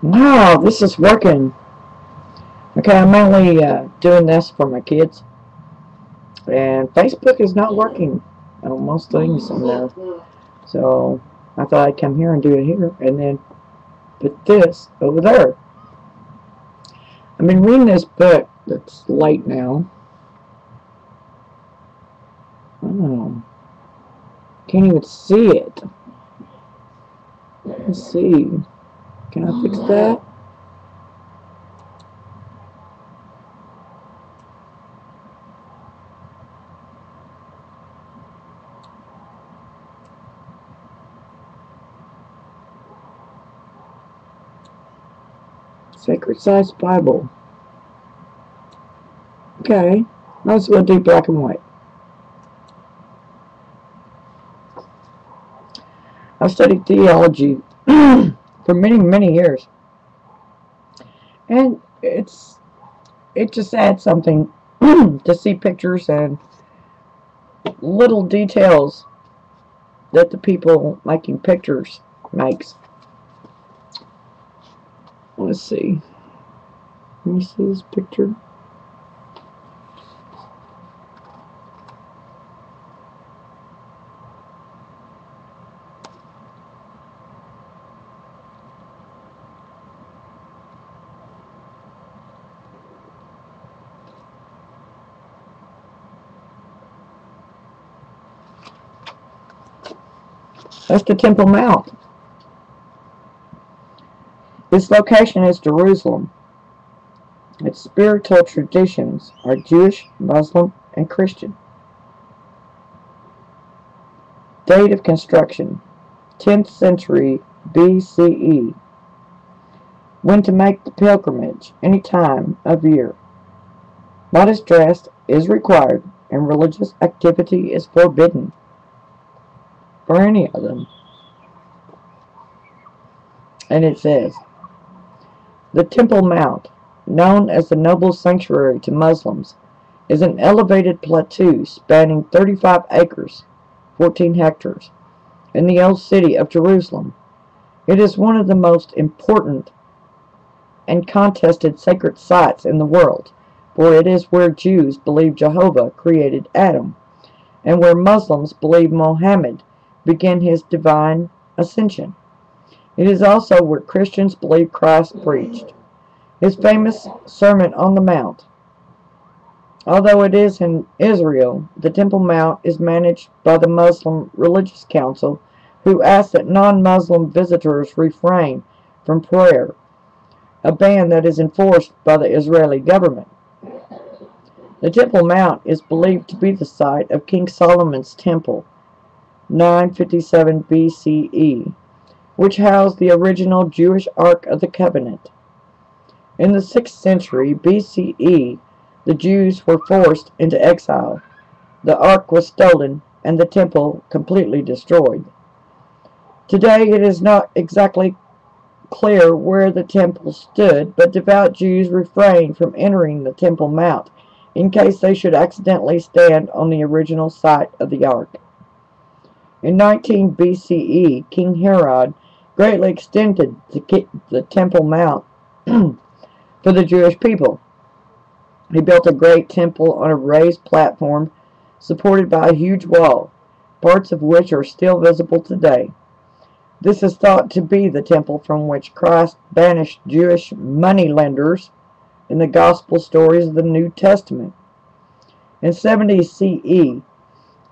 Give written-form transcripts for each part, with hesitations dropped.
Wow, this is working. Okay, I'm mainly doing this for my kids, and Facebook is not working on most things on there. So I thought I'd come here and do it here, and then put this over there. I've been reading this book that's late now. Oh, can't even see it. Let's see. Can I fix that? Sacred Size Bible. Okay, let's go do black and white. I've studied theology for many years, and it just adds something to see pictures and little details that the people making pictures makes. Let's see. Let me see this picture. That's the Temple Mount. Its location is Jerusalem. Its spiritual traditions are Jewish, Muslim, and Christian. Date of construction, 10th century BCE. When to make the pilgrimage, any time of year. Modest dress is required, and religious activity is forbidden for any of them. And it says, the Temple Mount, known as the Noble Sanctuary to Muslims, is an elevated plateau spanning 35 acres, 14 hectares, in the old city of Jerusalem. It is one of the most important and contested sacred sites in the world, for it is where Jews believe Jehovah created Adam, and where Muslims believe Mohammed began his divine ascension. It is also where Christians believe Christ preached his famous Sermon on the Mount. Although it is in Israel, the Temple Mount is managed by the Muslim Religious Council, who asks that non-Muslim visitors refrain from prayer, a ban that is enforced by the Israeli government. The Temple Mount is believed to be the site of King Solomon's temple, 957 BCE, which housed the original Jewish Ark of the Covenant. In the 6th century BCE, the Jews were forced into exile. The Ark was stolen and the temple completely destroyed. Today it is not exactly clear where the temple stood, but devout Jews refrain from entering the Temple Mount in case they should accidentally stand on the original site of the Ark. In 19 BCE, King Herod greatly extended the Temple Mount for the Jewish people. He built a great temple on a raised platform supported by a huge wall, parts of which are still visible today. This is thought to be the temple from which Christ banished Jewish moneylenders in the Gospel stories of the New Testament. In 70 CE,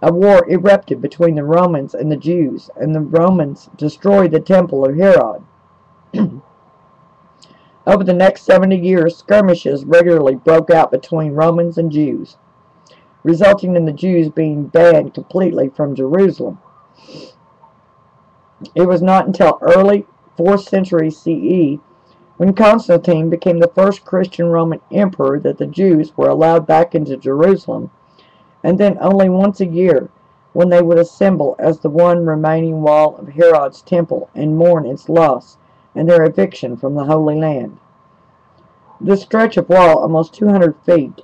a war erupted between the Romans and the Jews, and the Romans destroyed the temple of Herod. Over the next 70 years, skirmishes regularly broke out between Romans and Jews, resulting in the Jews being banned completely from Jerusalem. It was not until early 4th century CE, when Constantine became the first Christian Roman emperor, that the Jews were allowed back into Jerusalem, and then only once a year, when they would assemble as the one remaining wall of Herod's temple and mourn its loss and their eviction from the Holy Land. This stretch of wall, almost 200 feet,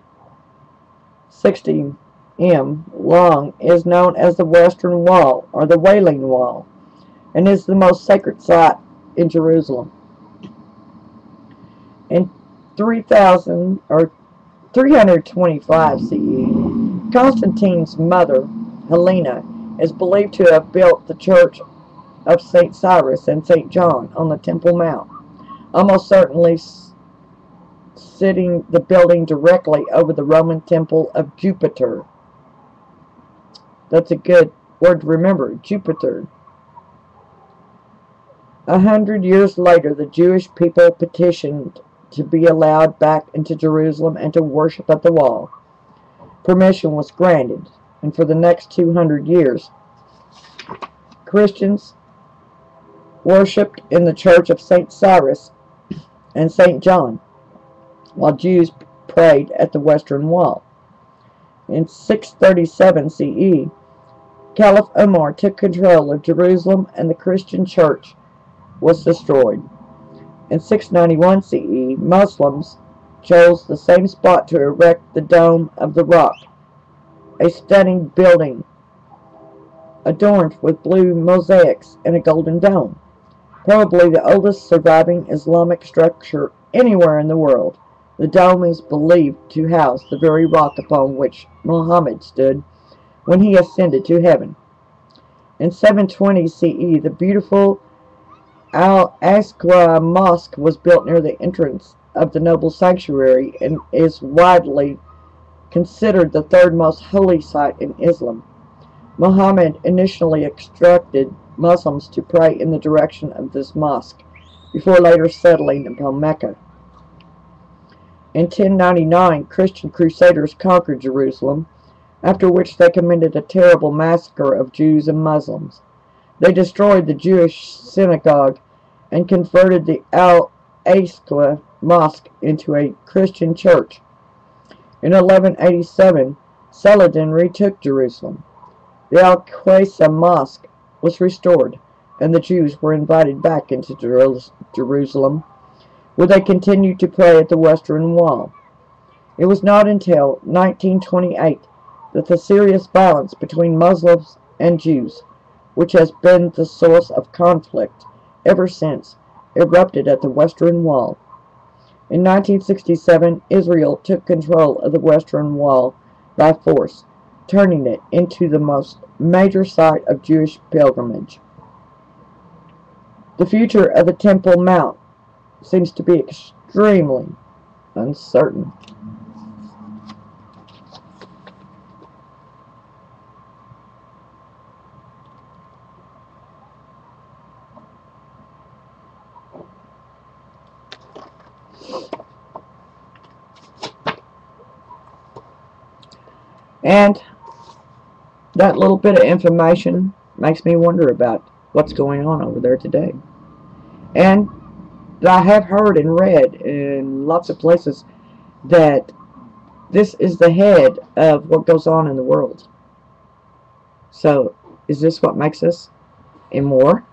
60 m long, is known as the Western Wall, or the Wailing Wall, and is the most sacred site in Jerusalem. In 3000 or 325 CE, Constantine's mother, Helena, is believed to have built the church of St. Cyrus and St. John on the Temple Mount, almost certainly sitting the building directly over the Roman temple of Jupiter. That's a good word to remember, Jupiter. 100 years later, the Jewish people petitioned to be allowed back into Jerusalem and to worship at the wall. Permission was granted, and for the next 200 years, Christians worshipped in the church of St. Cyrus and St. John, while Jews prayed at the western wall. In 637 CE, Caliph Omar took control of Jerusalem and the Christian church was destroyed. In 691 CE, Muslims chose the same spot to erect the Dome of the Rock, a stunning building adorned with blue mosaics and a golden dome, probably the oldest surviving Islamic structure anywhere in the world. The dome is believed to house the very rock upon which Muhammad stood when he ascended to heaven. In 720 CE, the beautiful Al-Aqsa Mosque was built near the entrance of the noble sanctuary and is widely considered the third most holy site in Islam. Muhammad initially instructed Muslims to pray in the direction of this mosque, before later settling upon Mecca. In 1099, Christian crusaders conquered Jerusalem, after which they committed a terrible massacre of Jews and Muslims. They destroyed the Jewish synagogue and converted the Al-Aqsa Mosque into a Christian church. In 1187, Saladin retook Jerusalem. The Al-Aqsa Mosque was restored, and the Jews were invited back into Jerusalem, where they continued to pray at the Western Wall. It was not until 1928 that the serious violence between Muslims and Jews, which has been the source of conflict ever since, erupted at the Western Wall. In 1967, Israel took control of the Western Wall by force, turning it into the most major site of Jewish pilgrimage. The future of the Temple Mount seems to be extremely uncertain. And that little bit of information makes me wonder about what's going on over there today. And I have heard and read in lots of places that this is the head of what goes on in the world. So, is this what makes us in war?